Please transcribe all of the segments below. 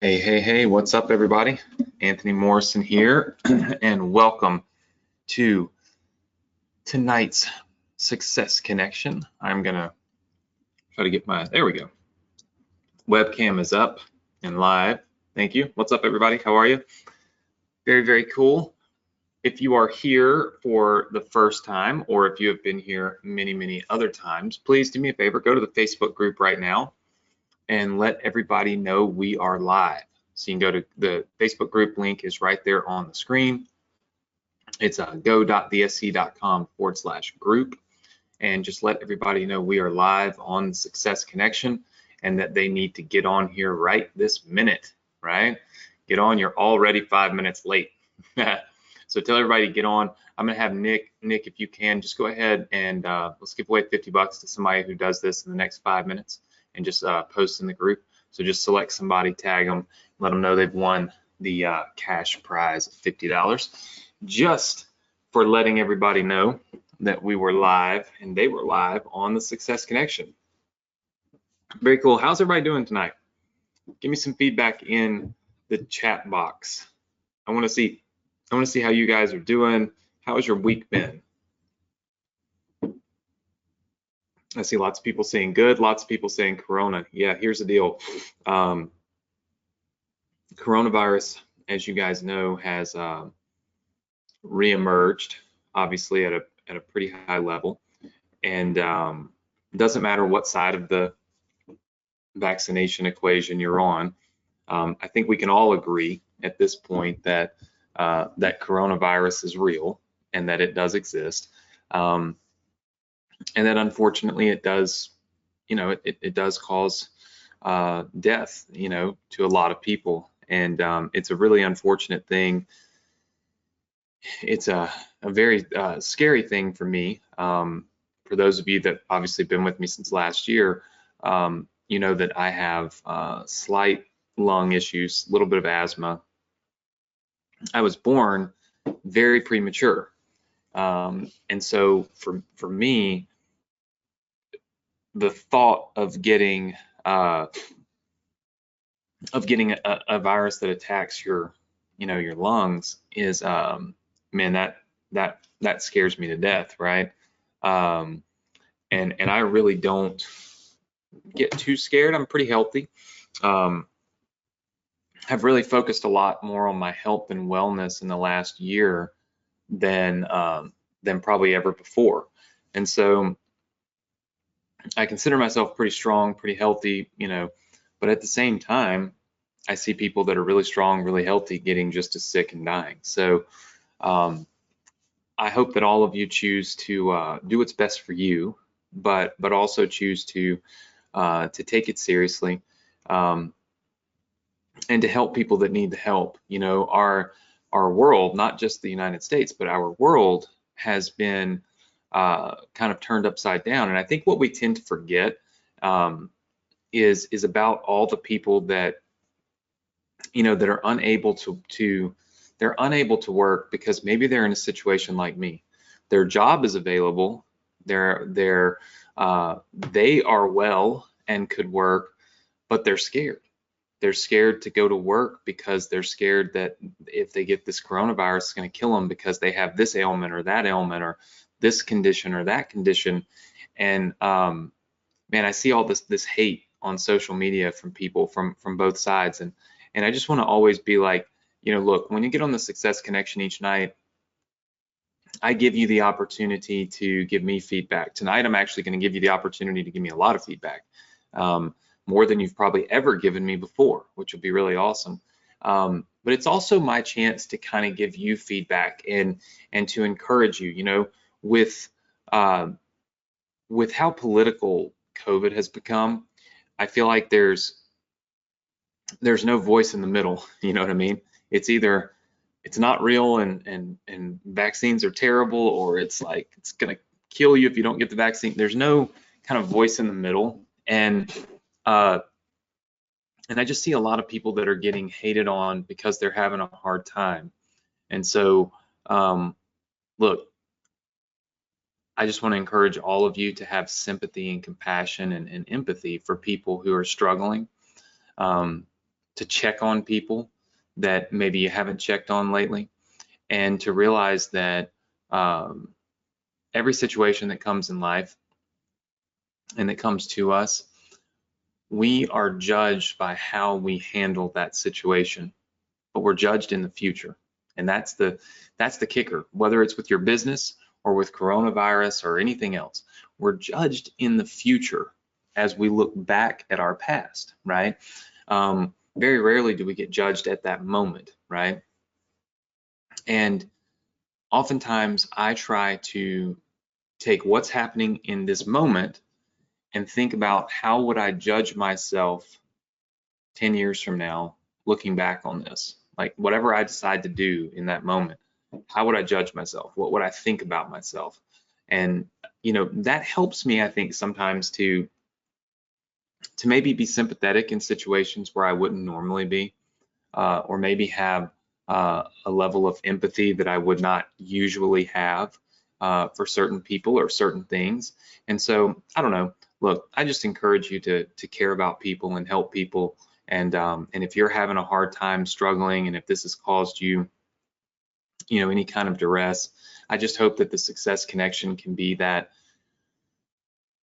Hey, what's up, everybody? Anthony Morrison here, and welcome to tonight's Success Connection. I'm going to try to get there we go. Webcam is up and live. Thank you. What's up, everybody? How are you? Very cool. If you are here for the first time, or if you have been here many other times, please do me a favor, go to the Facebook group right now and let everybody know we are live. So you can go to the Facebook group link is right there on the screen. It's go.thesc.com/group, and just let everybody know we are live on the Success Connection and that they need to get on here right this minute, right? Get on, you're already 5 minutes late. So tell everybody to get on. I'm gonna have Nick, if you can, just go ahead and let's give away $50 to somebody who does this in the next 5 minutes and just post in the group. So just select somebody, tag them, let them know they've won the cash prize of $50, just for letting everybody know that we were live and they were live on the Success Connection. Very cool. How's everybody doing tonight? Give me some feedback in the chat box. I want to see how you guys are doing. How has your week been? I see lots of people saying good, lots of people saying Corona. Yeah, here's the deal. Coronavirus, as you guys know, has reemerged, obviously at a pretty high level, and it doesn't matter what side of the vaccination equation you're on. I think we can all agree at this point that that coronavirus is real and that it does exist. And that unfortunately it does, it does cause death, to a lot of people. And it's a really unfortunate thing. It's a very scary thing for me. For those of you that obviously been with me since last year, you know that I have slight lung issues, a little bit of asthma. I was born very premature. And so for me, the thought of getting a virus that attacks your lungs is man, that scares me to death, right? And I really don't get too scared. I'm pretty healthy. Have really focused a lot more on my health and wellness in the last year than probably ever before. And so I consider myself pretty strong, pretty healthy, but at the same time, I see people that are really strong, really healthy, getting just as sick and dying. So I hope that all of you choose to do what's best for you, but also choose to take it seriously, and to help people that need the help. Our world, not just the United States, but our world has been kind of turned upside down. And I think what we tend to forget is about all the people that that are unable they're unable to work because maybe they're in a situation like me. Their job is available. They are well and could work, but they're scared. They're scared to go to work because they're scared that if they get this coronavirus, it's going to kill them because they have this ailment or that ailment or this condition or that condition. And man, I see all this hate on social media from people from both sides, and I just want to always be like, look, when you get on the Success Connection each night, I give you the opportunity to give me feedback. Tonight, I'm actually going to give you the opportunity to give me a lot of feedback, more than you've probably ever given me before, which would be really awesome. But it's also my chance to kind of give you feedback and to encourage you, with how political COVID has become. I feel like there's no voice in the middle. You know what I mean? It's either it's not real and vaccines are terrible, or it's like it's gonna kill you if you don't get the vaccine. There's no kind of voice in the middle, and I just see a lot of people that are getting hated on because they're having a hard time. And so look, I just want to encourage all of you to have sympathy and compassion and empathy for people who are struggling. to check on people that maybe you haven't checked on lately, and to realize that every situation that comes in life and that comes to us, we are judged by how we handle that situation, but we're judged in the future. And that's the kicker. Whether it's with your business or with coronavirus or anything else, we're judged in the future as we look back at our past, right? Very rarely do we get judged at that moment, right? And oftentimes I try to take what's happening in this moment and think about how would I judge myself 10 years from now, looking back on this. Like whatever I decide to do in that moment, how would I judge myself? What would I think about myself? And that helps me, I think, sometimes to maybe be sympathetic in situations where I wouldn't normally be, or maybe have a level of empathy that I would not usually have for certain people or certain things. And so I don't know. Look, I just encourage you to care about people and help people. And if you're having a hard time struggling, and if this has caused you, any kind of duress, I just hope that the Success Connection can be that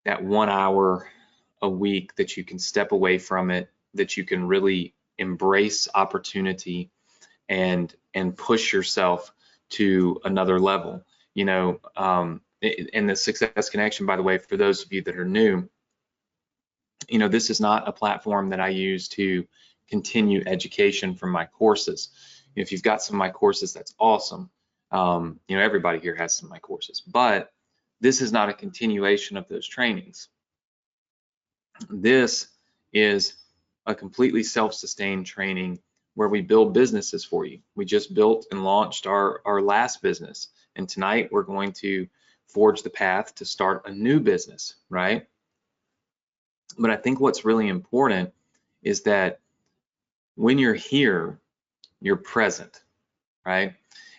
1 hour a week that you can step away from it, that you can really embrace opportunity and push yourself to another level. And the Success Connection, by the way, for those of you that are new, this is not a platform that I use to continue education from my courses. If you've got some of my courses, that's awesome. Everybody here has some of my courses, but this is not a continuation of those trainings. This is a completely self-sustained training where we build businesses for you. We just built and launched our last business, and tonight we're going to forge the path to start a new business, right? But I think what's really important is that when you're here, you're present, right?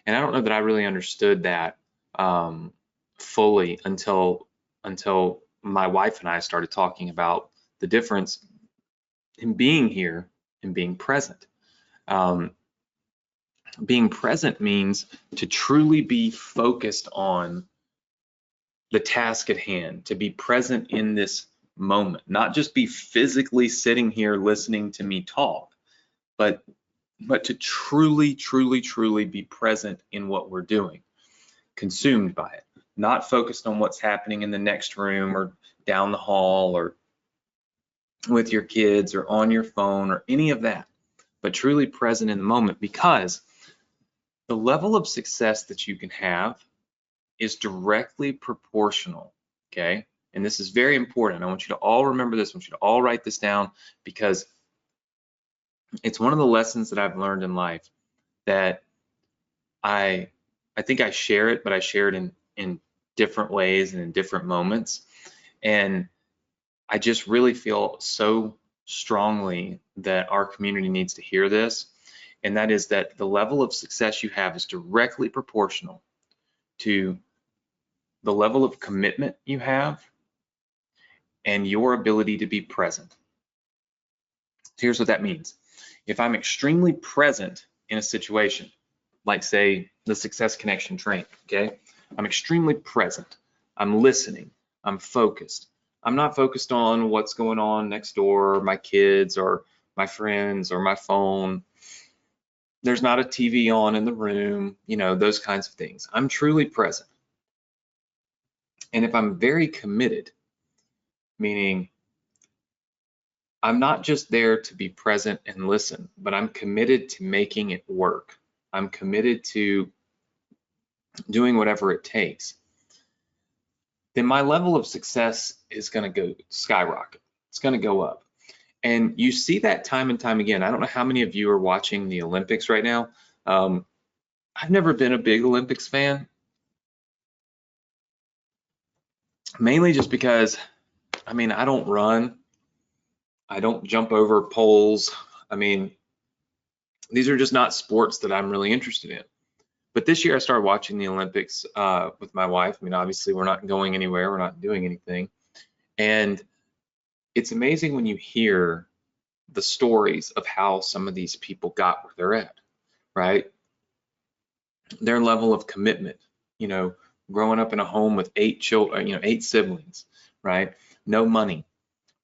And I don't know that I really understood that fully until my wife and I started talking about the difference in being here and being present. Being present means to truly be focused on the task at hand, to be present in this moment, not just be physically sitting here listening to me talk, but to truly be present in what we're doing, consumed by it, not focused on what's happening in the next room or down the hall or with your kids or on your phone or any of that, but truly present in the moment, because the level of success that you can have is directly proportional, okay? And this is very important. I want you to all remember this. I want you to all write this down, because it's one of the lessons that I've learned in life that I think I share it, but I share it in different ways and in different moments. And I just really feel so strongly that our community needs to hear this. And that is that the level of success you have is directly proportional to the level of commitment you have and your ability to be present. So here's what that means. If I'm extremely present in a situation, like say the Success Connection training, okay? I'm extremely present. I'm listening. I'm focused. I'm not focused on what's going on next door, or my kids or my friends or my phone. There's not a TV on in the room, those kinds of things. I'm truly present. And if I'm very committed, meaning I'm not just there to be present and listen, but I'm committed to making it work. I'm committed to doing whatever it takes. Then my level of success is going to go skyrocket. It's going to go up. And you see that time and time again. I don't know how many of you are watching the Olympics right now. I've never been a big Olympics fan, mainly just because, I don't run. I don't jump over poles. These are just not sports that I'm really interested in. But this year I started watching the Olympics with my wife. Obviously we're not going anywhere. We're not doing anything. And it's amazing when you hear the stories of how some of these people got where they're at, right? Their level of commitment, you know, growing up in a home with 8 children, you know, 8 siblings, right? No money,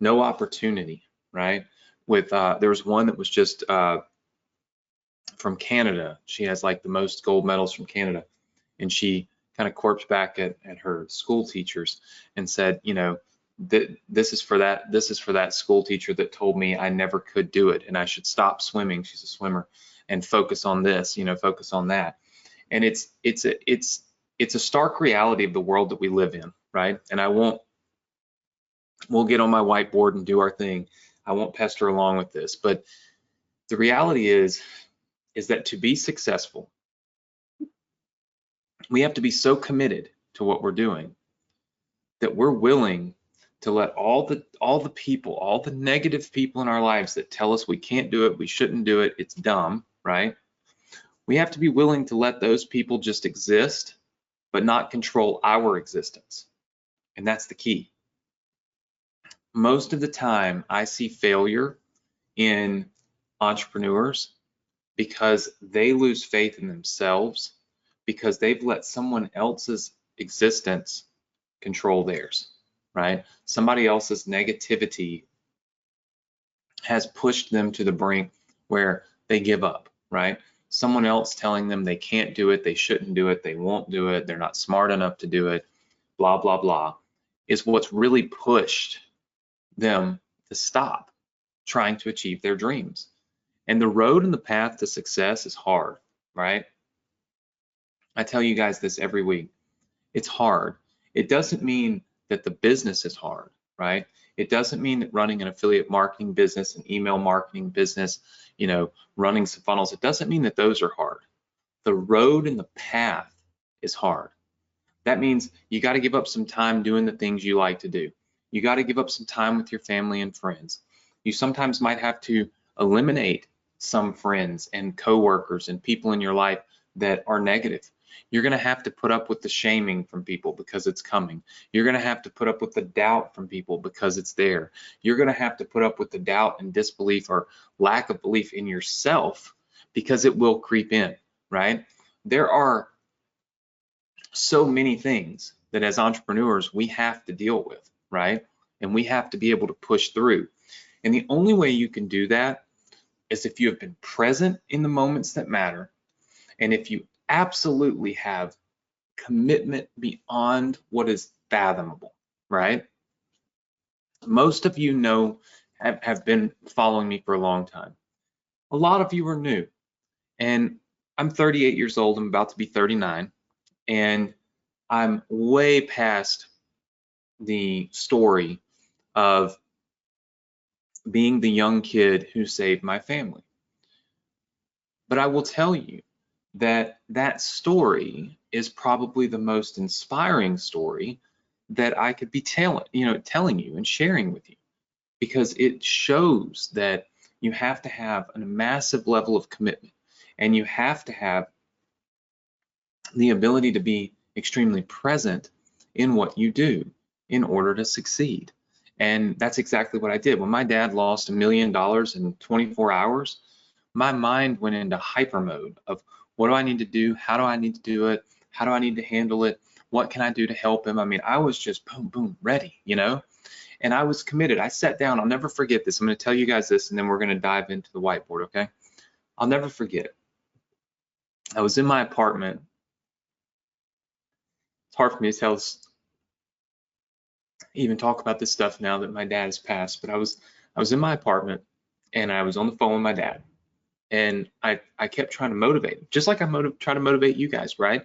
no opportunity, right? With there was one that was just from Canada. She has like the most gold medals from Canada, and she kind of corpsed back at her school teachers and said, you know, this is for that school teacher that told me I never could do it and I should stop swimming. She's a swimmer, and focus on this, you know, focus on that. And it's a stark reality of the world that we live in, right? And we'll get on my whiteboard and do our thing. I won't pester along with this, but the reality is that to be successful, we have to be so committed to what we're doing that we're willing to let all the people, all the negative people in our lives that tell us we can't do it, we shouldn't do it, it's dumb, right? We have to be willing to let those people just exist, but not control our existence. And that's the key. Most of the time, I see failure in entrepreneurs because they lose faith in themselves, because they've let someone else's existence control theirs, right? Somebody else's negativity has pushed them to the brink where they give up, right? Someone else telling them they can't do it, they shouldn't do it, they won't do it, they're not smart enough to do it, blah, blah, blah, is what's really pushed them to stop trying to achieve their dreams. And the road and the path to success is hard, right? I tell you guys this every week. It's hard. It doesn't mean that the business is hard, right? It doesn't mean that running an affiliate marketing business, an email marketing business, you know, running some funnels, it doesn't mean that those are hard. The road and the path is hard. That means you got to give up some time doing the things you like to do. You got to give up some time with your family and friends. You sometimes might have to eliminate some friends and coworkers and people in your life that are negative. You're going to have to put up with the shaming from people because it's coming. You're going to have to put up with the doubt from people because it's there. You're going to have to put up with the doubt and disbelief or lack of belief in yourself because it will creep in, right? There are so many things that as entrepreneurs we have to deal with, right? And we have to be able to push through. And the only way you can do that is if you have been present in the moments that matter, and if you absolutely have commitment beyond what is fathomable, right? Most of you know, have been following me for a long time. A lot of you are new, and I'm 38 years old. I'm about to be 39, and I'm way past the story of being the young kid who saved my family. But I will tell you that that story is probably the most inspiring story that I could be telling you and sharing with you, because it shows that you have to have a massive level of commitment, and you have to have the ability to be extremely present in what you do in order to succeed. And that's exactly what I did. When my dad lost $1 million in 24 hours, my mind went into hyper mode of what do I need to do? How do I need to do it? How do I need to handle it? What can I do to help him? I mean, I was just boom, boom, ready, you know? And I was committed. I sat down. I'll never forget this. I'm going to tell you guys this, and then we're going to dive into the whiteboard, okay? I'll never forget it. I was in my apartment. It's hard for me to even talk about this stuff now that my dad has passed, but I was in my apartment, and I was on the phone with my dad, and I kept trying to motivate him, just like I try to motivate you guys, right?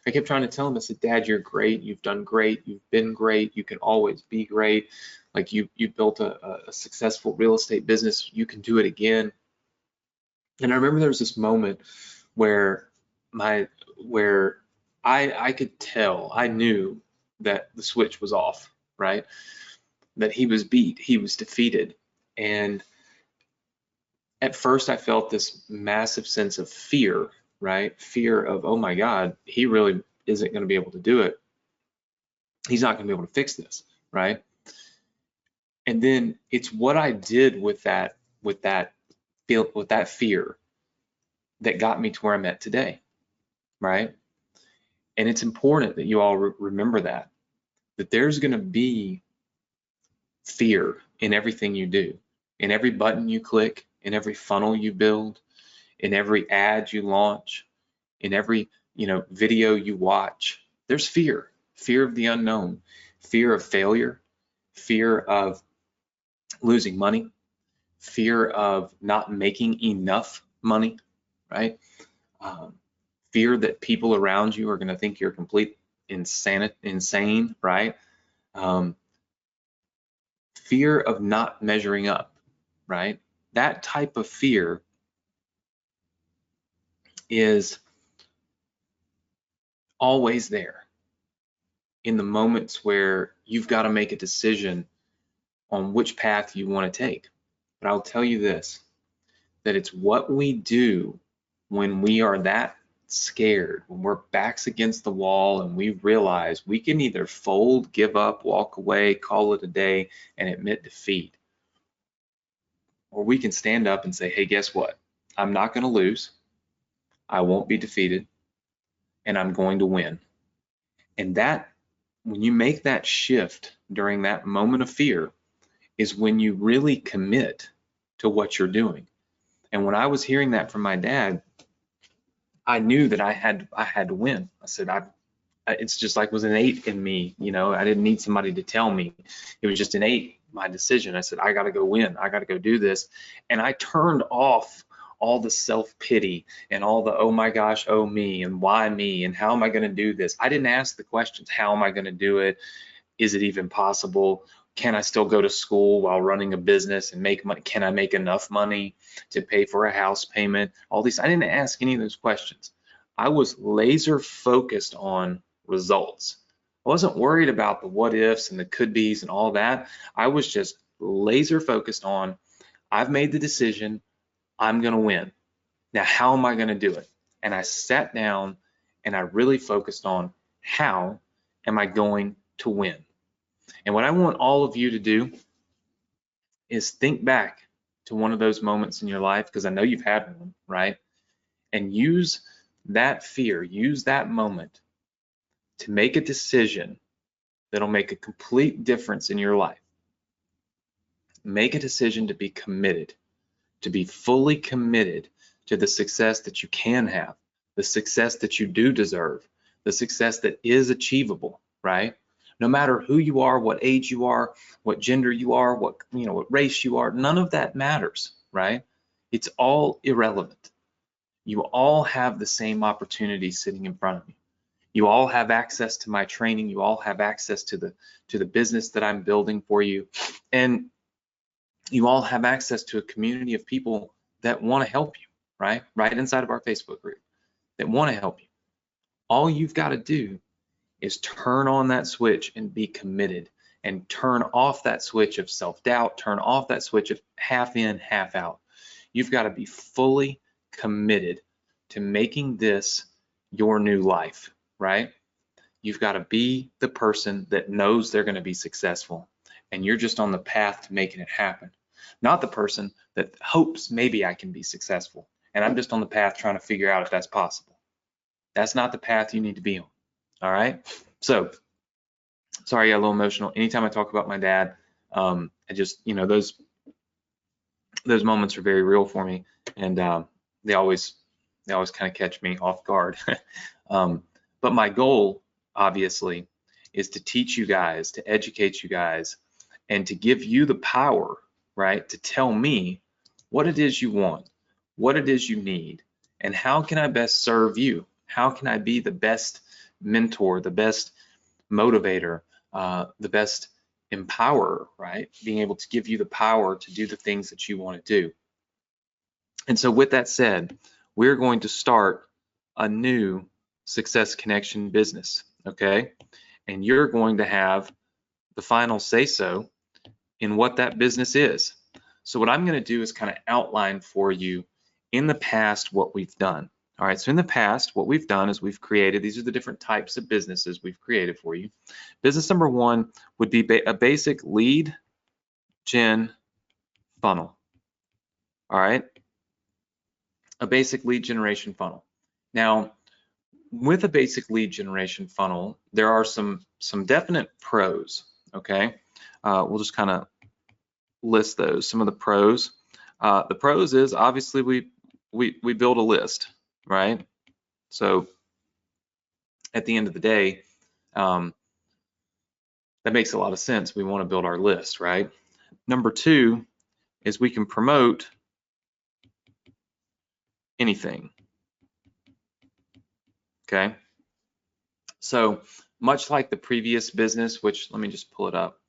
I kept trying to tell him, I said, Dad, you're great, you've done great, you've been great, you can always be great. Like you built a successful real estate business, you can do it again. And I remember there was this moment where I could tell, I knew that the switch was off, right? That he was beat, he was defeated. And at first I felt this massive sense of fear, right? Fear of, oh my God, he really isn't going to be able to do it. He's not going to be able to fix this, right? And then it's what I did with that with that fear that got me to where I'm at today, right? And it's important that you all remember that there's going to be fear in everything you do, in every button you click, in every funnel you build, in every ad you launch, in every video you watch. There's fear of the unknown, fear of failure, fear of losing money, fear of not making enough money, right? Fear that people around you are going to think you're complete insane, right? Fear of not measuring up, right? That type of fear is always there in the moments where you've got to make a decision on which path you want to take. But I'll tell you this, that it's what we do when we are that scared, when we're backs against the wall and we realize we can either fold, give up, walk away, call it a day, and admit defeat. Or we can stand up and say, hey, guess what? I'm not going to lose. I won't be defeated, and I'm going to win. And that, when you make that shift during that moment of fear, is when you really commit to what you're doing. And when I was hearing that from my dad, I knew that I had to win. I said, it's just like it was innate in me, I didn't need somebody to tell me. It was just innate, my decision. I said, I got to go win. I got to go do this. And I turned off all the self-pity and all the, oh my gosh, oh me, and why me, and how am I going to do this? I didn't ask the questions. How am I going to do it? Is it even possible? Can I still go to school while running a business and make money? Can I make enough money to pay for a house payment? All these, I didn't ask any of those questions. I was laser focused on results. I wasn't worried about the what ifs and the could be's and all that. I was just laser focused on, I've made the decision, I'm going to win. Now, how am I going to do it? And I sat down and I really focused on, how am I going to win? And what I want all of you to do is think back to one of those moments in your life, because I know you've had one, right? And use that fear, use that moment to make a decision that'll make a complete difference in your life. Make a decision to be committed, to be fully committed to the success that you can have, the success that you do deserve, the success that is achievable, right? No matter who you are, what age you are, what gender you are, what race you are, none of that matters, right? It's all irrelevant. You all have the same opportunity sitting in front of you. You all have access to my training. You all have access to the business that I'm building for you. And you all have access to a community of people that want to help you, right? Right inside of our Facebook group, that want to help you. All you've got to do is turn on that switch and be committed, and turn off that switch of self-doubt, turn off that switch of half in, half out. You've got to be fully committed to making this your new life, right? You've got to be the person that knows they're going to be successful, and you're just on the path to making it happen. Not the person that hopes maybe I can be successful, and I'm just on the path trying to figure out if that's possible. That's not the path you need to be on. All right. So, sorry, I got a little emotional. Anytime I talk about my dad, I just, those moments are very real for me, and they always kind of catch me off guard. But my goal, obviously, is to teach you guys, to educate you guys, and to give you the power, right, to tell me what it is you want, what it is you need, and how can I best serve you? How can I be the best mentor, the best motivator, the best empowerer, right? Being able to give you the power to do the things that you want to do. And so with that said, we're going to start a new Success Connection business, okay? And you're going to have the final say-so in what that business is. So what I'm going to do is kind of outline for you in the past what we've done. All right, so in the past, what we've done is we've created, these are the different types of businesses we've created for you. Business number one would be a basic lead gen funnel. All right, a basic lead generation funnel. Now, with a basic lead generation funnel, there are some definite pros, okay? We'll just kind of list those, some of the pros. The pros is obviously we build a list, right? So at the end of the day, that makes a lot of sense. We want to build our list, right? Number two is we can promote anything, okay? So much like the previous business, which let me just pull it up.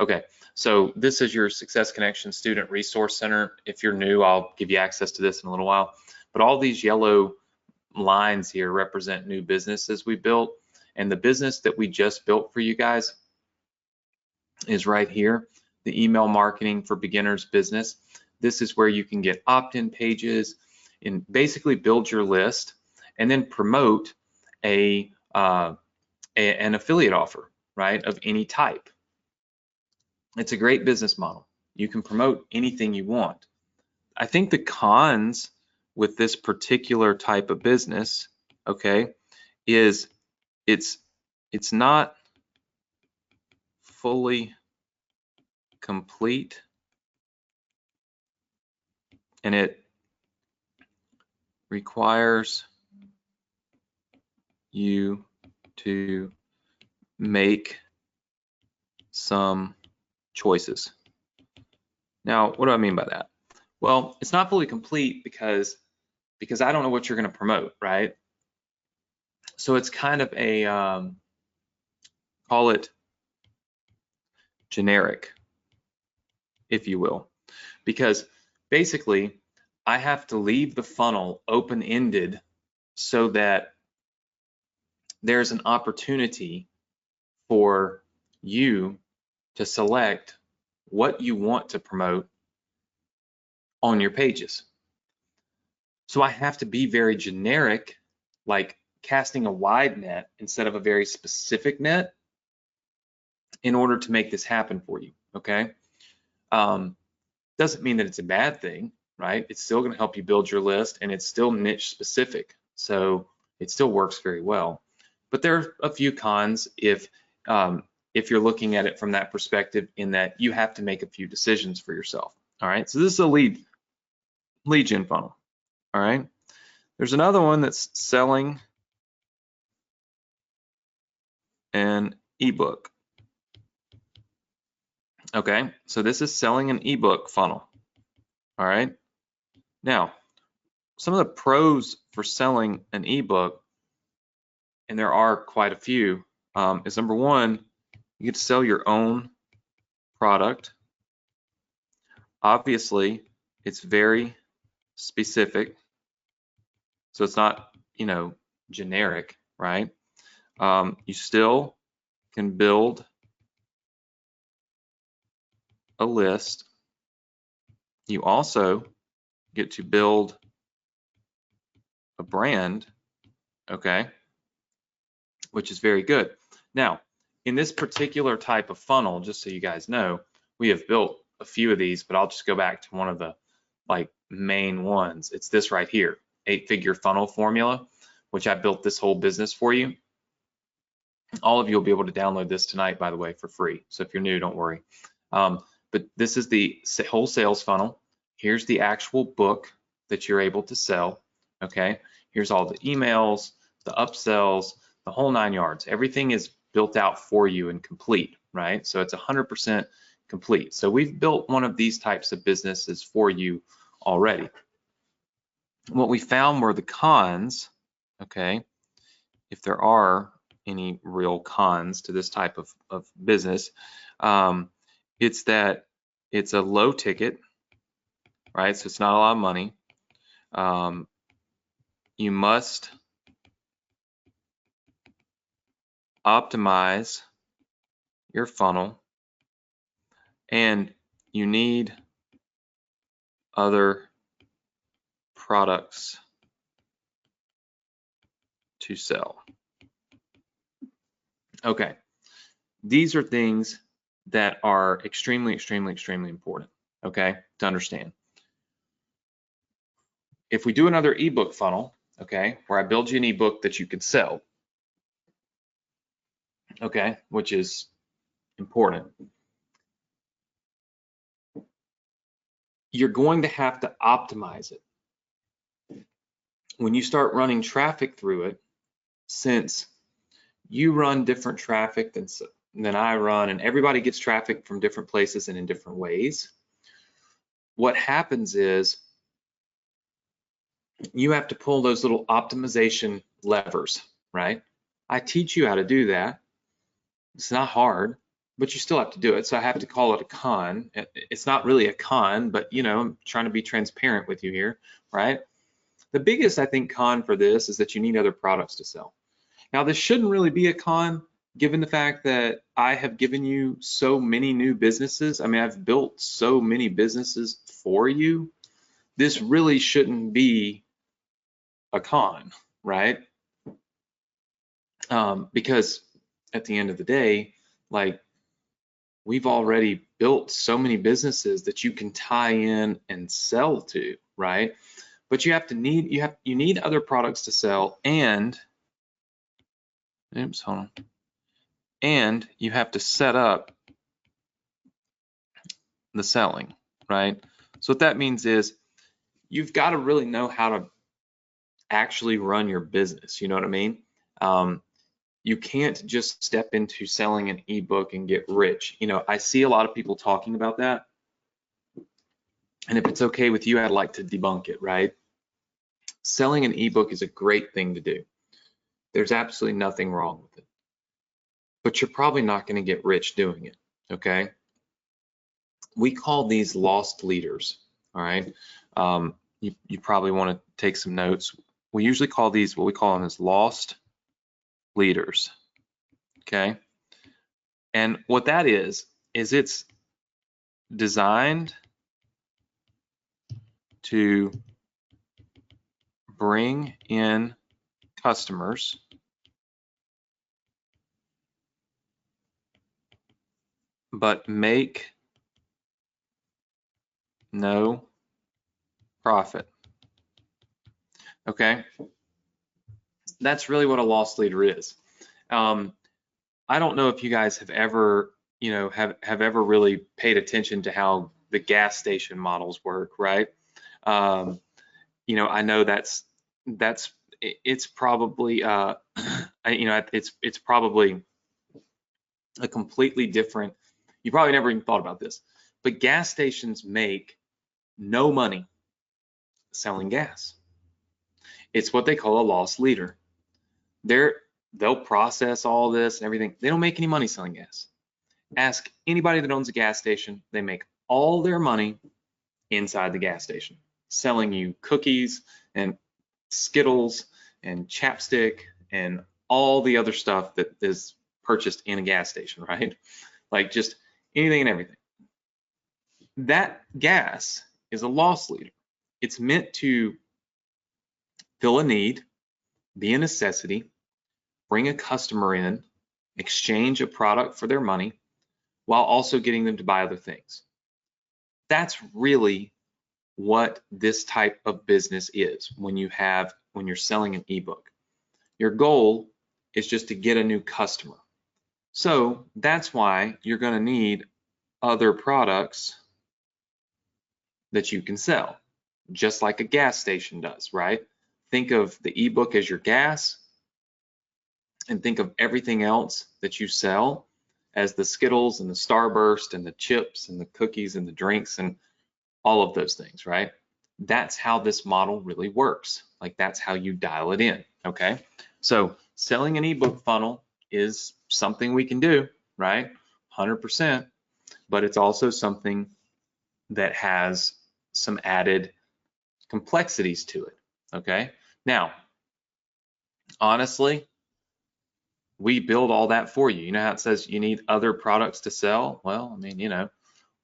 Okay, so this is your Success Connection Student Resource Center. If you're new, I'll give you access to this in a little while. But all these yellow lines here represent new businesses we built. And the business that we just built for you guys is right here, the email marketing for beginners business. This is where you can get opt-in pages and basically build your list and then promote an affiliate offer, right, of any type. It's a great business model. You can promote anything you want. I think the cons with this particular type of business, okay, is it's not fully complete, and it requires you to make some choices. Now, what do I mean by that? Well, it's not fully complete because I don't know what you're going to promote, right? So it's kind of a call it generic, if you will, because basically I have to leave the funnel open-ended so that there's an opportunity for you to select what you want to promote on your pages. So I have to be very generic, like casting a wide net instead of a very specific net in order to make this happen for you, okay? Doesn't mean that it's a bad thing, right? It's still going to help you build your list, and it's still niche specific, so it still works very well. But there are a few cons if you're looking at it from that perspective, in that you have to make a few decisions for yourself. All right, so this is a lead gen funnel. All right, there's another one that's selling an ebook. Okay, so this is selling an ebook funnel. All right, now some of the pros for selling an ebook, and there are quite a few, is number one, you get to sell your own product. Obviously, it's very specific, so it's not, generic, right? You still can build a list. You also get to build a brand, okay, which is very good. Now, in this particular type of funnel, just so you guys know, we have built a few of these, but I'll just go back to one of the main ones. It's this right here, 8-figure funnel formula, which I built this whole business for you. All of you will be able to download this tonight, by the way, for free. So if you're new, don't worry. But this is the whole sales funnel. Here's the actual book that you're able to sell, okay? Here's all the emails, the upsells, the whole 9 yards. Everything is built out for you and complete, right? So it's 100% complete. So we've built one of these types of businesses for you already. What we found were the cons, okay, if there are any real cons to this type of business, it's that it's a low ticket, right? So it's not a lot of money. You must optimize your funnel, and you need other products to sell. Okay, these are things that are extremely, extremely, extremely important, okay, to understand. If we do another ebook funnel, okay, where I build you an ebook that you could sell, okay, which is important, you're going to have to optimize it. When you start running traffic through it, since you run different traffic than I run, and everybody gets traffic from different places and in different ways, what happens is you have to pull those little optimization levers, right? I teach you how to do that. It's not hard, but you still have to do it. So I have to call it a con. It's not really a con, but you know, I'm trying to be transparent with you here, right? The biggest, I think, con for this is that you need other products to sell. Now, this shouldn't really be a con, given the fact that I have given you so many new businesses. I mean, I've built so many businesses for you. This really shouldn't be a con, right? Because at the end of the day, like, we've already built so many businesses that you can tie in and sell to, right? But you need other products to sell, and oops, hold on. And you have to set up the selling, right? So what that means is you've got to really know how to actually run your business. You know what I mean? You can't just step into selling an ebook and get rich. You know, I see a lot of people talking about that. And if it's okay with you, I'd like to debunk it, right? Selling an ebook is a great thing to do. There's absolutely nothing wrong with it. But you're probably not going to get rich doing it, okay? We call these lost leaders, all right? You probably want to take some notes. We usually call these, what we call them as lost leaders, okay? And what that is it's designed to bring in customers but make no profit, okay? That's really what a lost leader is. I don't know if you guys have ever, you know, have ever really paid attention to how the gas station models work, right? You know, I know it's probably, you know, it's probably a completely different. You probably never even thought about this, but gas stations make no money selling gas. It's what they call a loss leader. They'll process all this and everything. They don't make any money selling gas. Ask anybody that owns a gas station. They make all their money inside the gas station, selling you cookies and Skittles and chapstick and all the other stuff that is purchased in a gas station, right? Like just anything and everything. That gas is a loss leader. It's meant to fill a need, be a necessity, bring a customer in, exchange a product for their money, while also getting them to buy other things. That's really what this type of business is when you're selling an ebook. Your goal is just to get a new customer. So that's why you're going to need other products that you can sell, just like a gas station does, right? Think of the ebook as your gas, and think of everything else that you sell as the Skittles and the Starburst and the chips and the cookies and the drinks and all of those things, right? That's how this model really works. Like that's how you dial it in, okay? So selling an ebook funnel is something we can do, right? 100%, but it's also something that has some added complexities to it, okay? Now, honestly, we build all that for you. You know how it says you need other products to sell? Well, I mean, you know,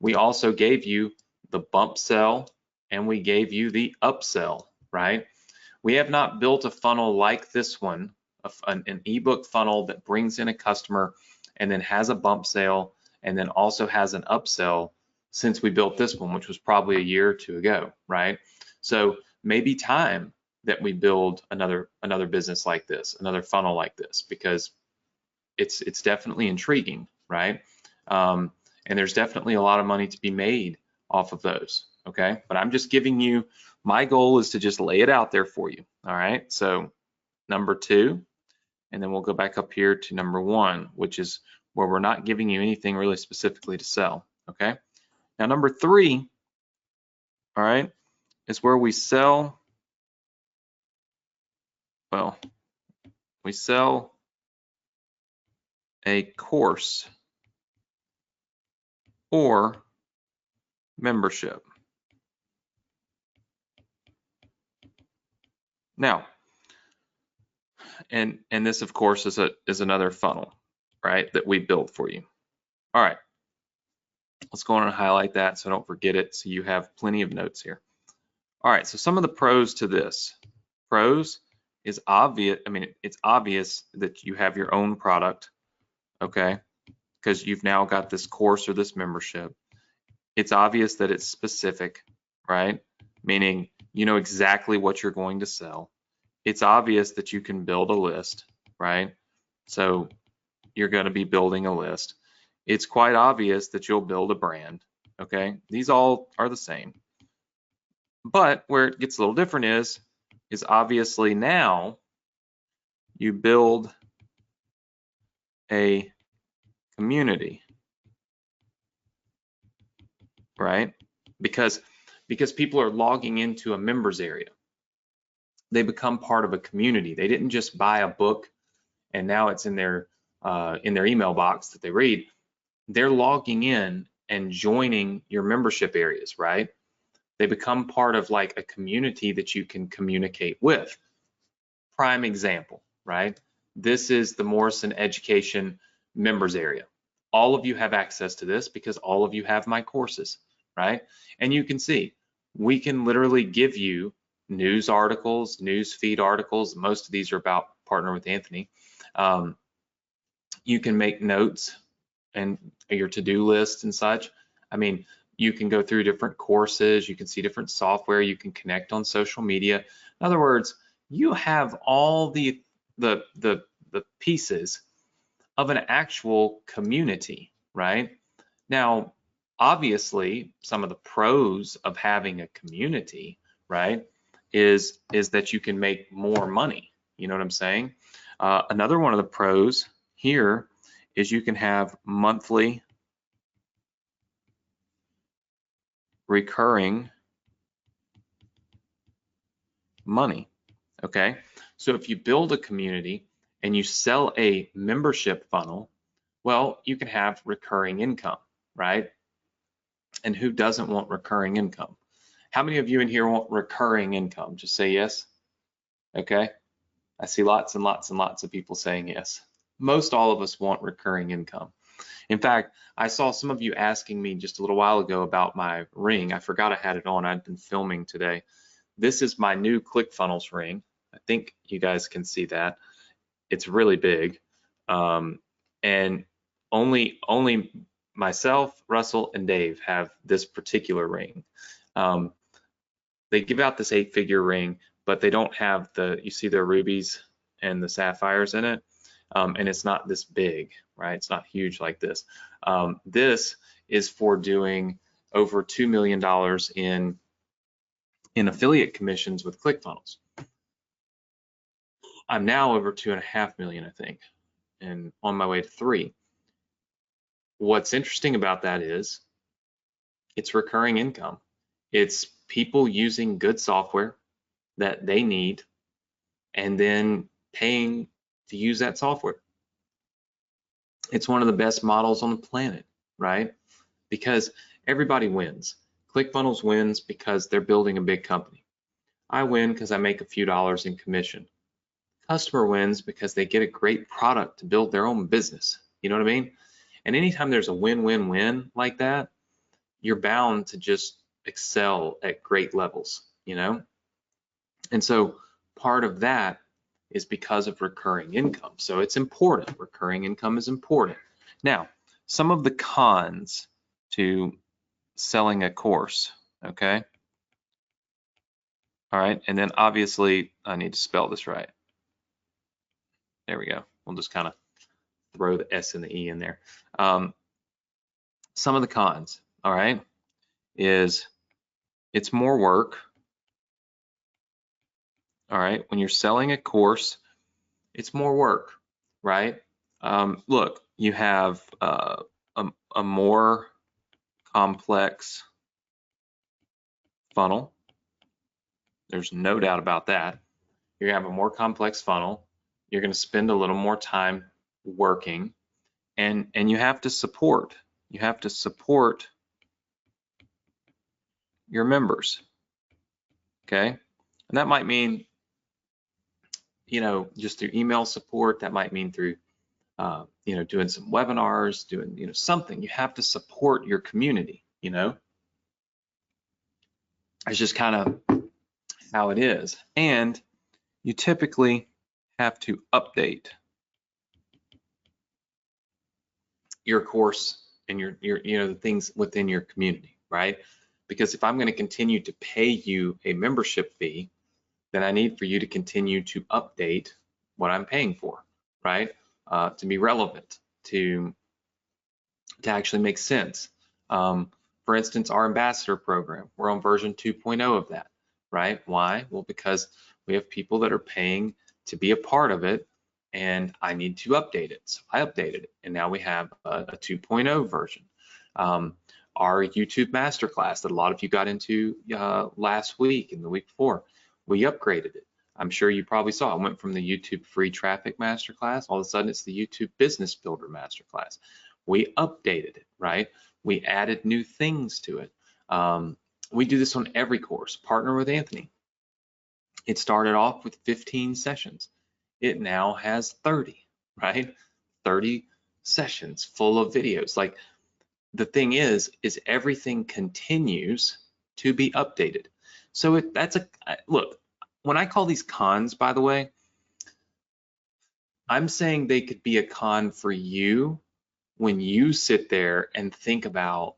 we also gave you the bump sell and we gave you the upsell, right? We have not built a funnel like this one, an ebook funnel that brings in a customer and then has a bump sale and then also has an upsell since we built this one, which was probably a year or two ago, right? So maybe time that we build another business like this, another funnel like this, because it's definitely intriguing, right? And there's definitely a lot of money to be made off of those, okay? But I'm just giving you, my goal is to just lay it out there for you, all right? So number 2, and then we'll go back up here to number 1, which is where we're not giving you anything really specifically to sell, okay? Now number 3, all right, is where we sell, well, we sell a course or membership. Now, and this of course is another funnel, right, that we built for you. All right, let's go on and highlight that so I don't forget it, so you have plenty of notes here. All right, so some of the pros to this. Pros is obvious, I mean, it's obvious that you have your own product, okay, because you've now got this course or this membership. It's obvious that it's specific, right? Meaning you know exactly what you're going to sell. It's obvious that you can build a list, right? So you're going to be building a list. It's quite obvious that you'll build a brand, okay? These all are the same. But where it gets a little different is obviously now you build a community, right? Because people are logging into a members area. They become part of a community. They didn't just buy a book and now it's in their email box that they read. They're logging in and joining your membership areas, right? They become part of like a community that you can communicate with. Prime example, right? This is the Morrison Education members area. All of you have access to this because all of you have my courses, right? And you can see, we can literally give you news articles, news feed articles. Most of these are about Partner with Anthony. You can make notes and your to-do list and such. I mean, you can go through different courses, you can see different software, you can connect on social media. In other words, you have all the pieces of an actual community, right? Now, obviously, some of the pros of having a community, right, is that you can make more money. You know what I'm saying? Another one of the pros here is you can have monthly recurring money, okay? So if you build a community and you sell a membership funnel, well, you can have recurring income, right? And who doesn't want recurring income? How many of you in here want recurring income? Just say yes. Okay. I see lots and lots and lots of people saying yes. Most all of us want recurring income. In fact, I saw some of you asking me just a little while ago about my ring. I forgot I had it on. I'd been filming today. This is my new ClickFunnels ring. I think you guys can see that. It's really big. And only myself, Russell, and Dave have this particular ring. They give out this 8-figure ring, but they don't have you see the rubies and the sapphires in it. And it's not this big, right? It's not huge like this. This is for doing over $2 million in affiliate commissions with ClickFunnels. I'm now over 2.5 million, I think, and on my way to 3. What's interesting about that is it's recurring income. It's people using good software that they need and then paying to use that software. It's one of the best models on the planet, right? Because everybody wins. ClickFunnels wins because they're building a big company. I win because I make a few dollars in commission. Customer wins because they get a great product to build their own business. You know what I mean? And anytime there's a win-win-win like that, you're bound to just excel at great levels, you know? And so part of that is because of recurring income. So it's important. Recurring income is important. Now, some of the cons to selling a course, okay? All right, and then obviously I need to spell this right. There we go. We'll just kind of throw the S and the E in there. Some of the cons, all right, is it's more work. All right, when you're selling a course, it's more work, right? Look, you have a more complex funnel. There's no doubt about that. You're gonna have a more complex funnel. You're gonna spend a little more time working, and you have to support. You have to support your members, okay? And that might mean, you know, just through email support. That might mean through, you know, doing some webinars, doing, you know, something. You have to support your community, you know? It's just kind of how it is. And you typically have to update your course and your you know, the things within your community, right? Because if I'm going to continue to pay you a membership fee, then I need for you to continue to update what I'm paying for, right? To be relevant, to actually make sense. For instance, our ambassador program, we're on version 2.0 of that, right? Why? Well, because we have people that are paying to be a part of it, and I need to update it. So I updated it, and now we have a 2.0 version. Our YouTube masterclass that a lot of you got into last week and the week before, we upgraded it. I'm sure you probably saw. I went from the YouTube free traffic masterclass, all of a sudden it's the YouTube business builder masterclass. We updated it, right? We added new things to it. We do this on every course. Partner with Anthony. It started off with 15 sessions. It now has 30, right? 30 sessions full of videos. Like, the thing is everything continues to be updated. So that's a look. When I call these cons, by the way, I'm saying they could be a con for you when you sit there and think about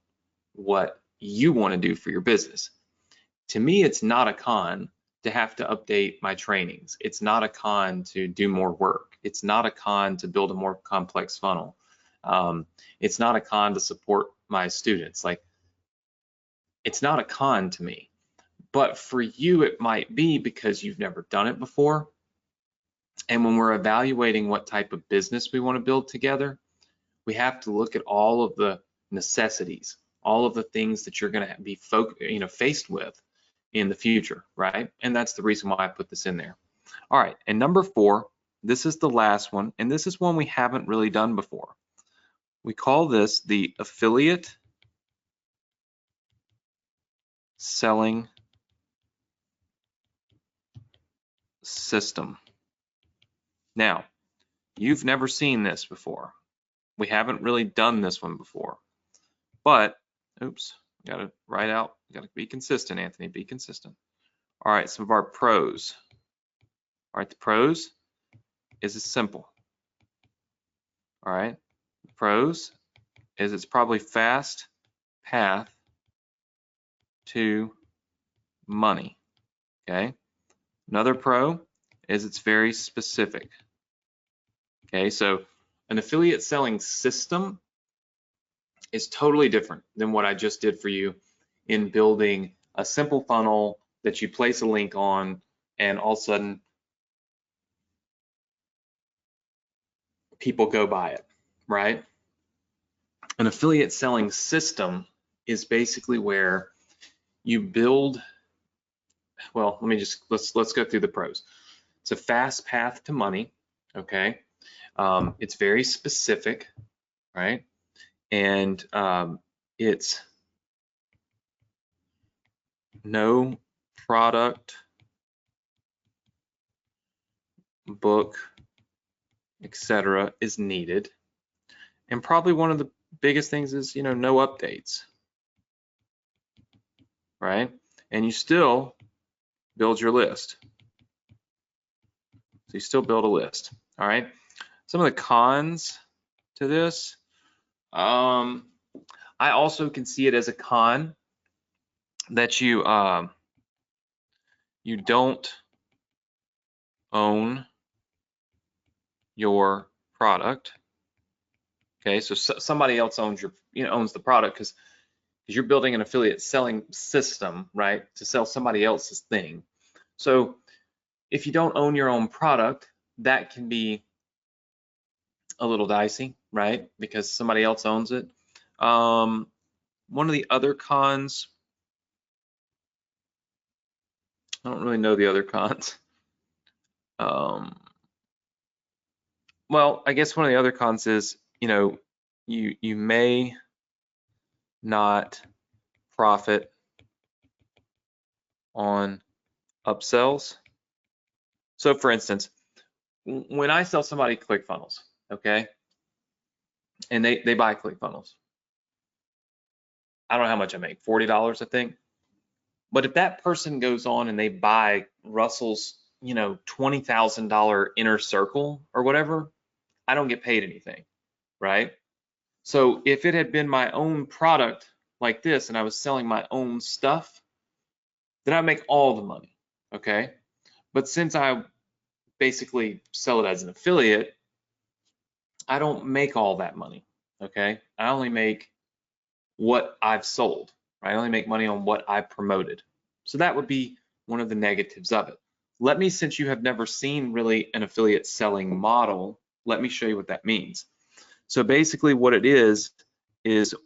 what you want to do for your business. To me, it's not a con to have to update my trainings. It's not a con to do more work. It's not a con to build a more complex funnel. It's not a con to support my students. Like, it's not a con to me. But for you, it might be because you've never done it before. And when we're evaluating what type of business we want to build together, we have to look at all of the necessities, all of the things that you're going to be faced with in the future, right? And that's the reason why I put this in there. All right, and number 4, this is the last one, and this is one we haven't really done before. We call this the affiliate selling system. Now, you've never seen this before. We haven't really done this one before, but, oops, got to write out, got to be consistent, Anthony, be consistent. All right, some of our pros. All right, the pros is it's simple. All right, the pros is it's probably fast path to money, okay? Another pro is it's very specific. Okay, so an affiliate selling system is totally different than what I just did for you in building a simple funnel that you place a link on and all of a sudden people go buy it, right? An affiliate selling system is basically where you build, well, let's go through the pros. It's a fast path to money, okay? It's very specific, right? And it's no product, book, etc. is needed. And probably one of the biggest things is, you know, no updates, right? And you still build your list. So you still build a list, all right? Some of the cons to this, I also can see it as a con that you don't own your product. Okay, so somebody else owns owns the product because you're building an affiliate selling system, right, to sell somebody else's thing. So if you don't own your own product, that can be a little dicey, right, because somebody else owns it. One of the other cons, I don't really know the other cons. Well, I guess one of the other cons is, you may not profit on upsells. So for instance, when I sell somebody ClickFunnels, okay, and they buy ClickFunnels, I don't know how much I make, $40, I think. But if that person goes on and they buy Russell's, $20,000 inner circle or whatever, I don't get paid anything, right? So if it had been my own product like this and I was selling my own stuff, then I make all the money, okay? But since I basically sell it as an affiliate, I don't make all that money, okay? I only make what I've sold, right? I only make money on what I've promoted. So that would be one of the negatives of it. Let me, since you have never seen really an affiliate selling model, let me show you what that means. So basically what it is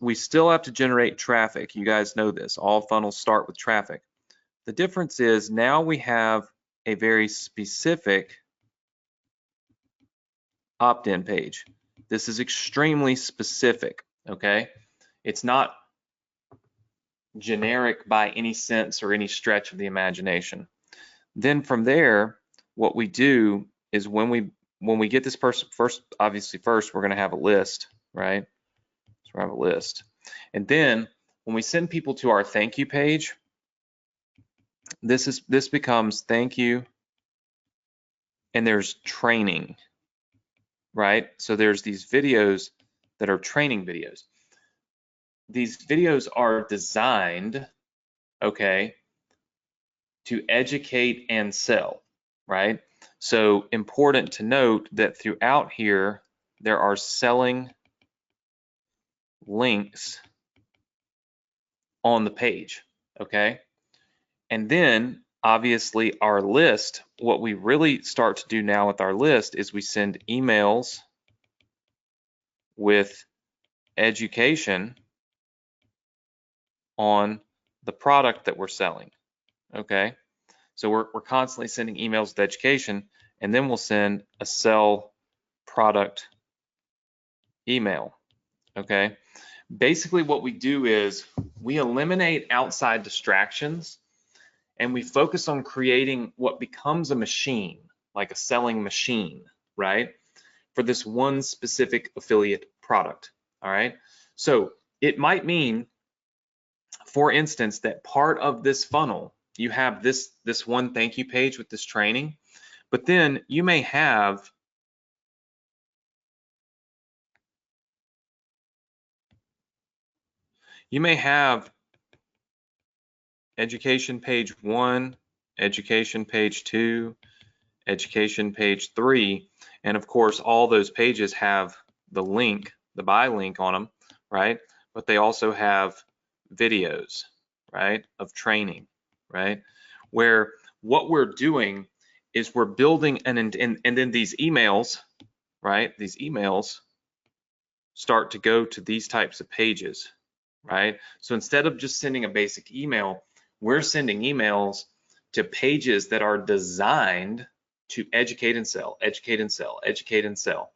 we still have to generate traffic. You guys know this, all funnels start with traffic. The difference is now we have a very specific opt-in page. This is extremely specific, okay? It's not generic by any sense or any stretch of the imagination. Then from there, what we do is when we get this person, first we're going to have a list, right? So we have a list. And then when we send people to our thank you page, this becomes thank you, and there's training, right? So there's these videos that are training videos. These videos are designed, okay, to educate and sell, right? So important to note that throughout here, there are selling links on the page, okay? And then obviously our list, what we really start to do now with our list is we send emails with education on the product that we're selling, okay? So we're constantly sending emails with education, and then we'll send a sell product email, okay? Basically what we do is we eliminate outside distractions and we focus on creating what becomes a machine, like a selling machine, right? For this one specific affiliate product, all right? So it might mean, for instance, that part of this funnel, you have this one thank you page with this training, but then you may have education page 1, education page 2, education page 3, and of course all those pages have the link, the buy link on them, right? But they also have videos, right, of training, right? Where what we're doing is we're building and then these emails, right? These emails start to go to these types of pages, right? So instead of just sending a basic email, we're sending emails to pages that are designed to educate and sell, educate and sell, educate and sell.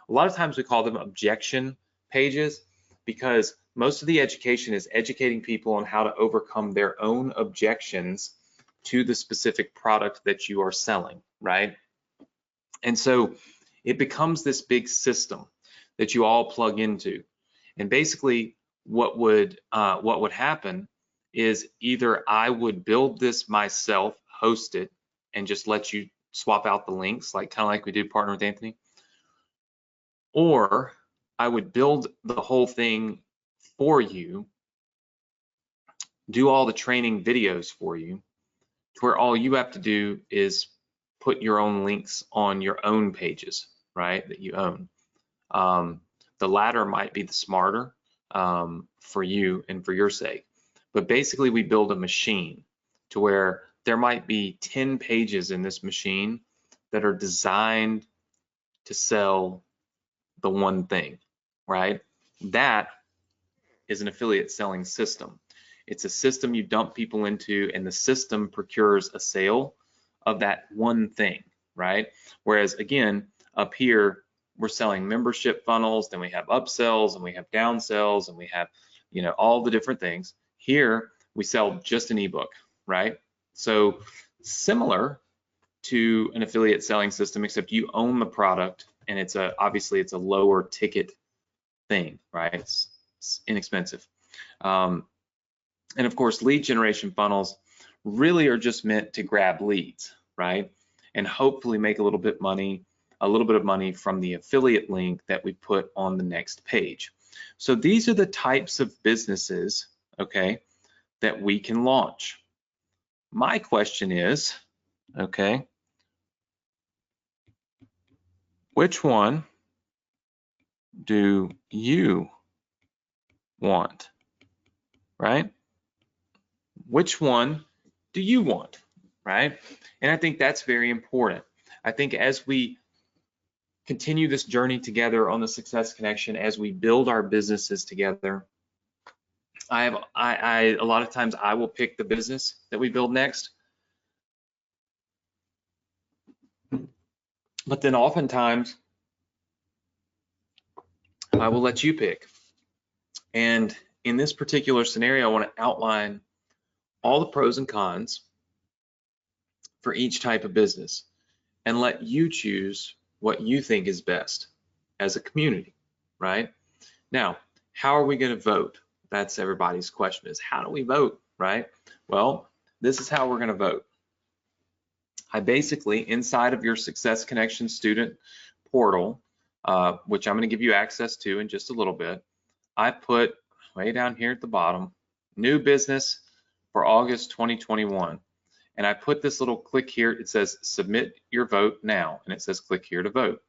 A lot of times we call them objection pages because most of the education is educating people on how to overcome their own objections to the specific product that you are selling, right? And so it becomes this big system that you all plug into. And basically what would happen is either I would build this myself, host it, and just let you swap out the links, like kind of like we did Partner with Anthony, or I would build the whole thing for you, do all the training videos for you, to where all you have to do is put your own links on your own pages, right, that you own. The latter might be the smarter for you and for your sake. But basically, we build a machine to where there might be 10 pages in this machine that are designed to sell the one thing, right? That is an affiliate selling system. It's a system you dump people into, and the system procures a sale of that one thing, right? Whereas again, up here, we're selling membership funnels, then we have upsells, and we have downsells, and we have, you know, all the different things. Here, we sell just an ebook, right? So similar to an affiliate selling system, except you own the product, and it's obviously it's a lower ticket thing, right? It's inexpensive. And of course, lead generation funnels really are just meant to grab leads, right? And hopefully make a little bit of money from the affiliate link that we put on the next page. So these are the types of businesses, okay, that we can launch. My question is, okay, which one do you want, right? Which one do you want, right? And I think that's very important. I think as we continue this journey together on the Success Connection, as we build our businesses together, a lot of times I will pick the business that we build next, but then oftentimes I will let you pick. And in this particular scenario, I want to outline all the pros and cons for each type of business and let you choose what you think is best as a community, right? Now, how are we going to vote? That's everybody's question, is how do we vote, right? Well, this is how we're going to vote. I basically, inside of your Success Connection student portal, which I'm going to give you access to in just a little bit, I put way down here at the bottom, new business for August 2021. And I put this little click here, it says submit your vote now, and it says click here to vote.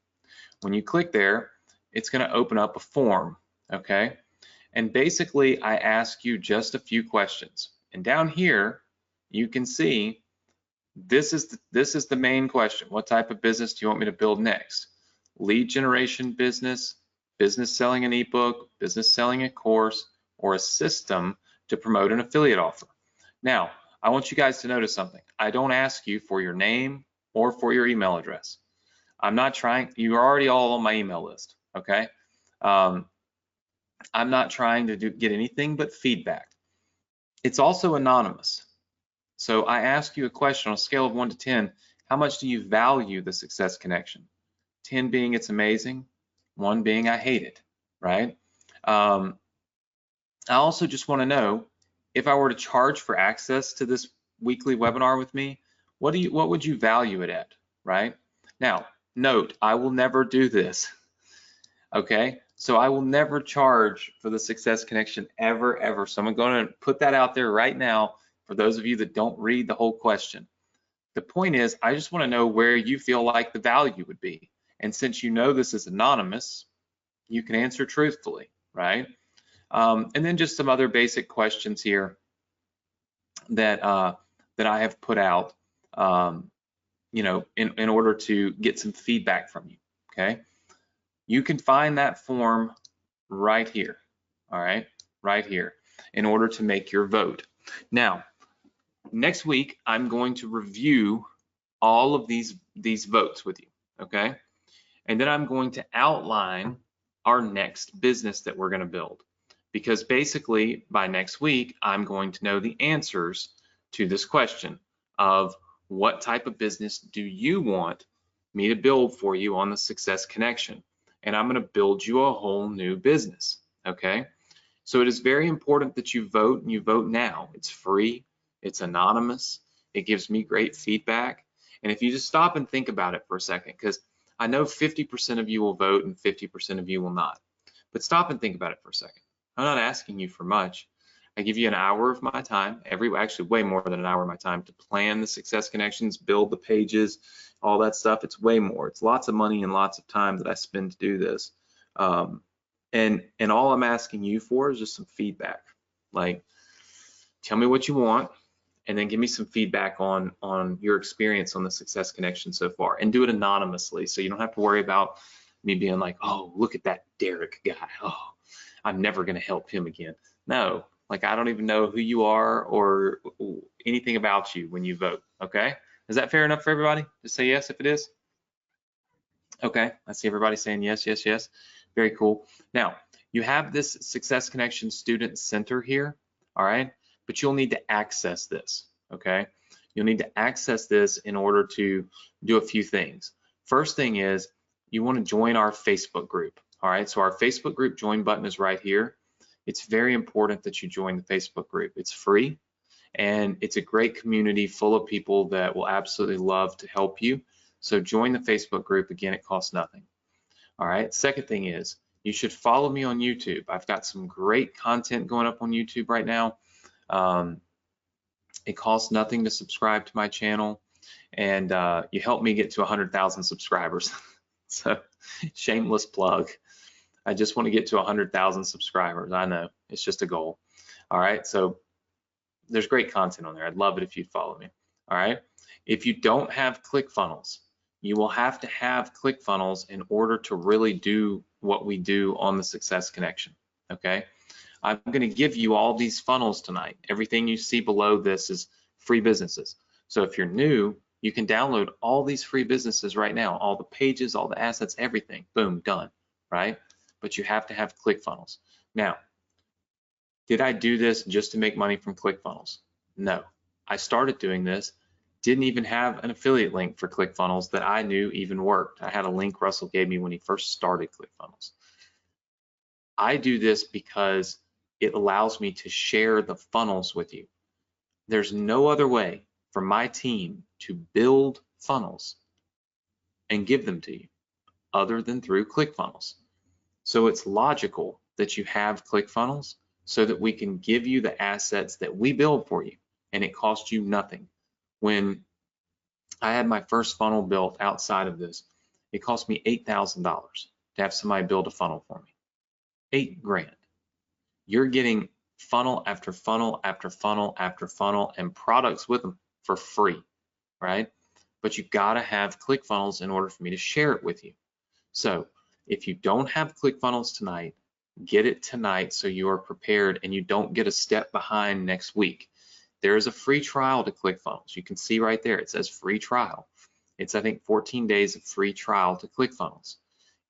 When you click there, it's going to open up a form, okay? And basically, I ask you just a few questions. And down here, you can see this is the main question. What type of business do you want me to build next? Lead generation business, business selling an ebook, business selling a course, or a system to promote an affiliate offer. Now, I want you guys to notice something. I don't ask you for your name or for your email address. I'm not trying, you're already all on my email list, okay? I'm not trying to get anything but feedback. It's also anonymous. So I ask you a question on a scale of 1 to 10, how much do you value the Success Connection? 10 being it's amazing, 1 being I hate it, right? I also just want to know, if I were to charge for access to this weekly webinar with me, what would you value it at, right? Now, note, I will never do this, okay? So I will never charge for the Success Connection ever, ever. So I'm going to put that out there right now for those of you that don't read the whole question. The point is, I just want to know where you feel like the value would be. And since you know this is anonymous, you can answer truthfully, right? And then just some other basic questions here that I have put out, you know, in order to get some feedback from you, okay? You can find that form right here, all right, right here, in order to make your vote. Now, next week, I'm going to review all of these votes with you, okay? And then I'm going to outline our next business that we're going to build. Because basically, by next week, I'm going to know the answers to this question of what type of business do you want me to build for you on the Success Connection? And I'm going to build you a whole new business, okay? So it is very important that you vote, and you vote now. It's free, it's anonymous, it gives me great feedback. And if you just stop and think about it for a second, because I know 50% of you will vote and 50% of you will not. But stop and think about it for a second. I'm not asking you for much. I give you an hour of my time, actually way more than an hour of my time, to plan the success connections, build the pages, all that stuff. It's way more. It's lots of money and lots of time that I spend to do this. And all I'm asking you for is just some feedback. Like, tell me what you want, and then give me some feedback on your experience on the success connection so far, and do it anonymously, so you don't have to worry about me being like, oh, look at that Derek guy. Oh, I'm never going to help him again. No, like, I don't even know who you are or anything about you when you vote. Okay, is that fair enough for everybody? Just say yes if it is. Okay, I see everybody saying yes, yes, yes. Very cool. Now, you have this Success Connection Student Center here, all right? But you'll need to access this, okay? You'll need to access this in order to do a few things. First thing is, you want to join our Facebook group, all right? So our Facebook group join button is right here. It's very important that you join the Facebook group. It's free, and it's a great community full of people that will absolutely love to help you. So join the Facebook group. Again, it costs nothing. All right, second thing is, you should follow me on YouTube. I've got some great content going up on YouTube right now. It costs nothing to subscribe to my channel, and you help me get to 100,000 subscribers. So, shameless plug. I just want to get to 100,000 subscribers. I know, it's just a goal. All right, so there's great content on there. I'd love it if you'd follow me. All right, if you don't have ClickFunnels, you will have to have ClickFunnels in order to really do what we do on the Success Connection, okay? I'm going to give you all these funnels tonight. Everything you see below this is free businesses. So if you're new, you can download all these free businesses right now, all the pages, all the assets, everything, boom, done, right? But you have to have ClickFunnels. Now, did I do this just to make money from ClickFunnels? No, I started doing this, didn't even have an affiliate link for ClickFunnels that I knew even worked. I had a link Russell gave me when he first started ClickFunnels. I do this because it allows me to share the funnels with you. There's no other way for my team to build funnels and give them to you other than through ClickFunnels. So it's logical that you have ClickFunnels so that we can give you the assets that we build for you, and it costs you nothing. When I had my first funnel built outside of this, it cost me $8,000 to have somebody build a funnel for me. $8 grand. You're getting funnel after funnel after funnel after funnel and products with them for free, right? But you gotta have ClickFunnels in order for me to share it with you. So if you don't have ClickFunnels tonight, get it tonight so you are prepared and you don't get a step behind next week. There is a free trial to ClickFunnels. You can see right there, it says free trial. It's, I think, 14 days of free trial to ClickFunnels.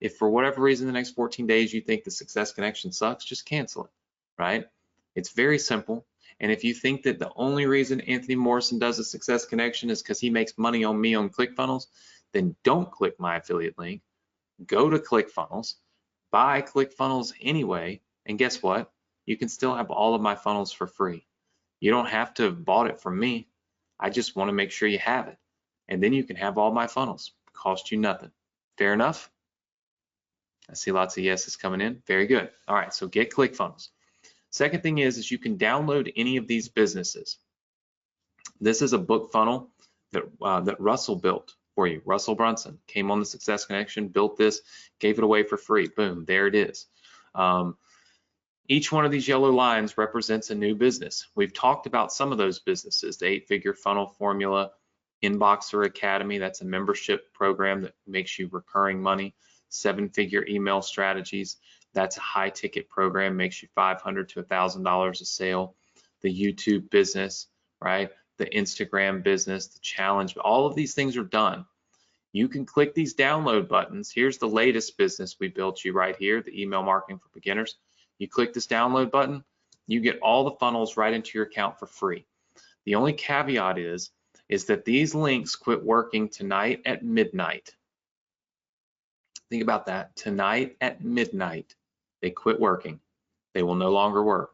If for whatever reason the next 14 days you think the Success Connection sucks, just cancel it, right? It's very simple. And if you think that the only reason Anthony Morrison does a Success Connection is because he makes money on me on ClickFunnels, then don't click my affiliate link. Go to ClickFunnels, buy ClickFunnels anyway, and guess what? You can still have all of my funnels for free. You don't have to have bought it from me. I just want to make sure you have it. And then you can have all my funnels. Cost you nothing. Fair enough? I see lots of yeses coming in. Very good. All right, so get ClickFunnels. Second thing is you can download any of these businesses. This is a book funnel that Russell built for you. Russell Brunson came on the Success Connection, built this, gave it away for free. Boom, there it is. Each one of these yellow lines represents a new business. We've talked about some of those businesses, the 8-figure funnel formula, Inboxer Academy, that's a membership program that makes you recurring money, 7-figure email strategies, that's a high ticket program, makes you $500 to $1,000 a sale, the YouTube business, right? The Instagram business, the challenge, all of these things are done. You can click these download buttons. Here's the latest business we built you right here, the email marketing for beginners. You click this download button, you get all the funnels right into your account for free. The only caveat is that these links quit working tonight at midnight. Think about that. Tonight at midnight, they quit working. They will no longer work.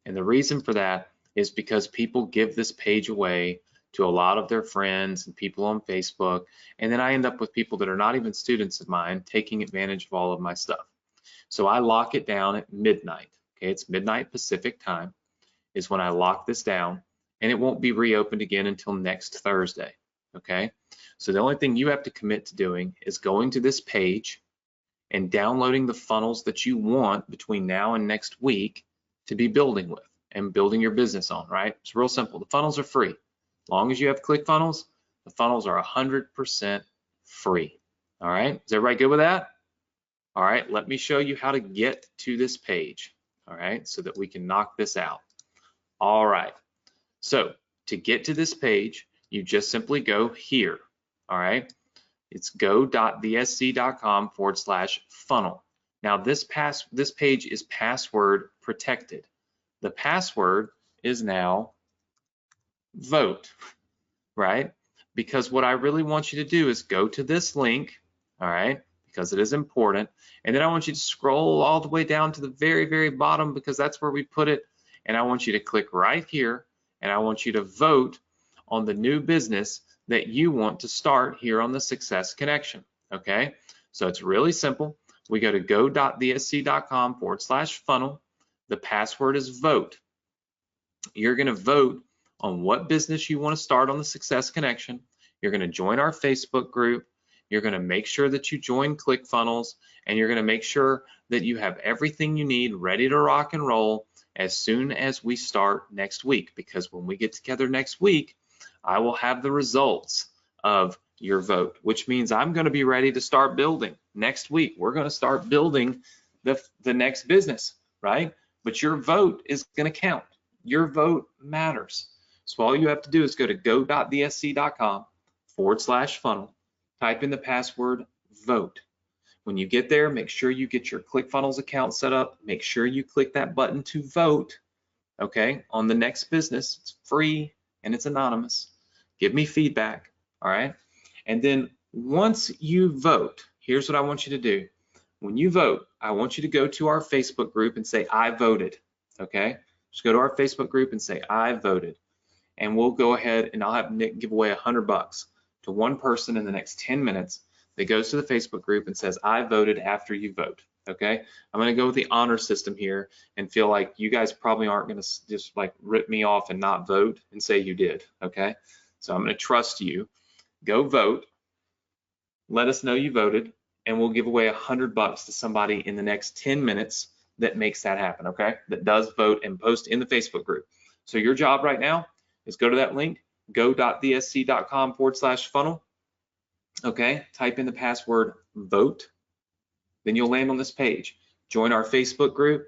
And the reason for that is because people give this page away to a lot of their friends and people on Facebook, and then I end up with people that are not even students of mine taking advantage of all of my stuff. So I lock it down at midnight. Okay, it's midnight Pacific time is when I lock this down, and it won't be reopened again until next Thursday. Okay, so the only thing you have to commit to doing is going to this page and downloading the funnels that you want between now and next week to be building with and building your business on, right? It's real simple. The funnels are free. As long as you have ClickFunnels, the funnels are 100% free. All right, is everybody good with that? All right, let me show you how to get to this page, all right, so that we can knock this out. All right, so to get to this page, you just simply go here, all right? It's go.thesc.com/funnel. Now this page is password protected. The password is now vote, right? Because what I really want you to do is go to this link, all right, because it is important. And then I want you to scroll all the way down to the very, very bottom because that's where we put it. And I want you to click right here and I want you to vote on the new business that you want to start here on the Success Connection, okay? So it's really simple. We go to go.thesc.com/funnel. The password is vote. You're gonna vote on what business you want to start on the Success Connection. You're gonna join our Facebook group. You're gonna make sure that you join ClickFunnels, and you're gonna make sure that you have everything you need ready to rock and roll as soon as we start next week, because when we get together next week, I will have the results of your vote, which means I'm going to be ready to start building next week. We're going to start building the next business, right? But your vote is going to count. Your vote matters. So all you have to do is go to go.thesc.com/funnel, type in the password vote. When you get there, make sure you get your ClickFunnels account set up. Make sure you click that button to vote, okay, on the next business. It's free and it's anonymous. Give me feedback, all right? And then once you vote, here's what I want you to do. When you vote, I want you to go to our Facebook group and say, I voted, okay? Just go to our Facebook group and say, I voted. And we'll go ahead and I'll have Nick give away $100 to one person in the next 10 minutes that goes to the Facebook group and says, I voted after you vote, okay? I'm gonna go with the honor system here and feel like you guys probably aren't gonna just like rip me off and not vote and say you did, okay? So I'm gonna trust you. Go vote, let us know you voted, and we'll give away $100 to somebody in the next 10 minutes that makes that happen, okay? That does vote and post in the Facebook group. So your job right now is go to that link, go.thesc.com/funnel, okay? Type in the password vote, then you'll land on this page. Join our Facebook group,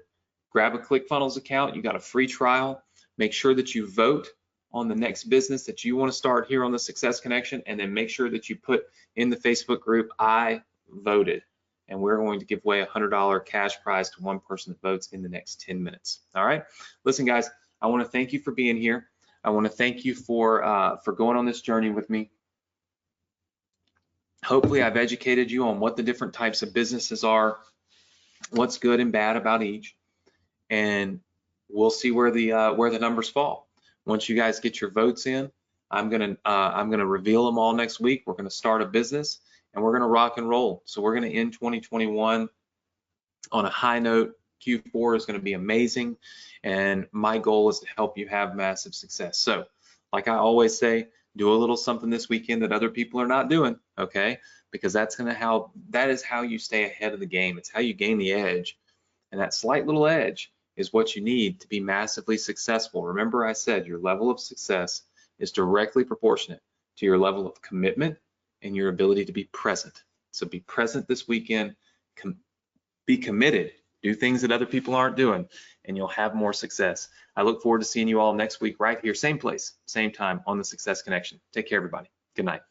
grab a ClickFunnels account, you got a free trial, make sure that you vote on the next business that you want to start here on the Success Connection, and then make sure that you put in the Facebook group, I voted, and we're going to give away a $100 cash prize to one person that votes in the next 10 minutes. All right, listen guys, I want to thank you for being here. I want to thank you for going on this journey with me. Hopefully I've educated you on what the different types of businesses are, what's good and bad about each, and we'll see where the numbers fall. Once you guys get your votes in, I'm gonna reveal them all next week. We're gonna start a business and we're gonna rock and roll. So we're gonna end 2021 on a high note. Q4 is gonna be amazing, and my goal is to help you have massive success. So, like I always say, do a little something this weekend that other people are not doing, okay? Because that is how you stay ahead of the game. It's how you gain the edge, and that slight little edge is what you need to be massively successful. Remember I said your level of success is directly proportionate to your level of commitment and your ability to be present. So be present this weekend, be committed, do things that other people aren't doing, and you'll have more success. I look forward to seeing you all next week right here, same place, same time on the Success Connection. Take care, everybody. Good night.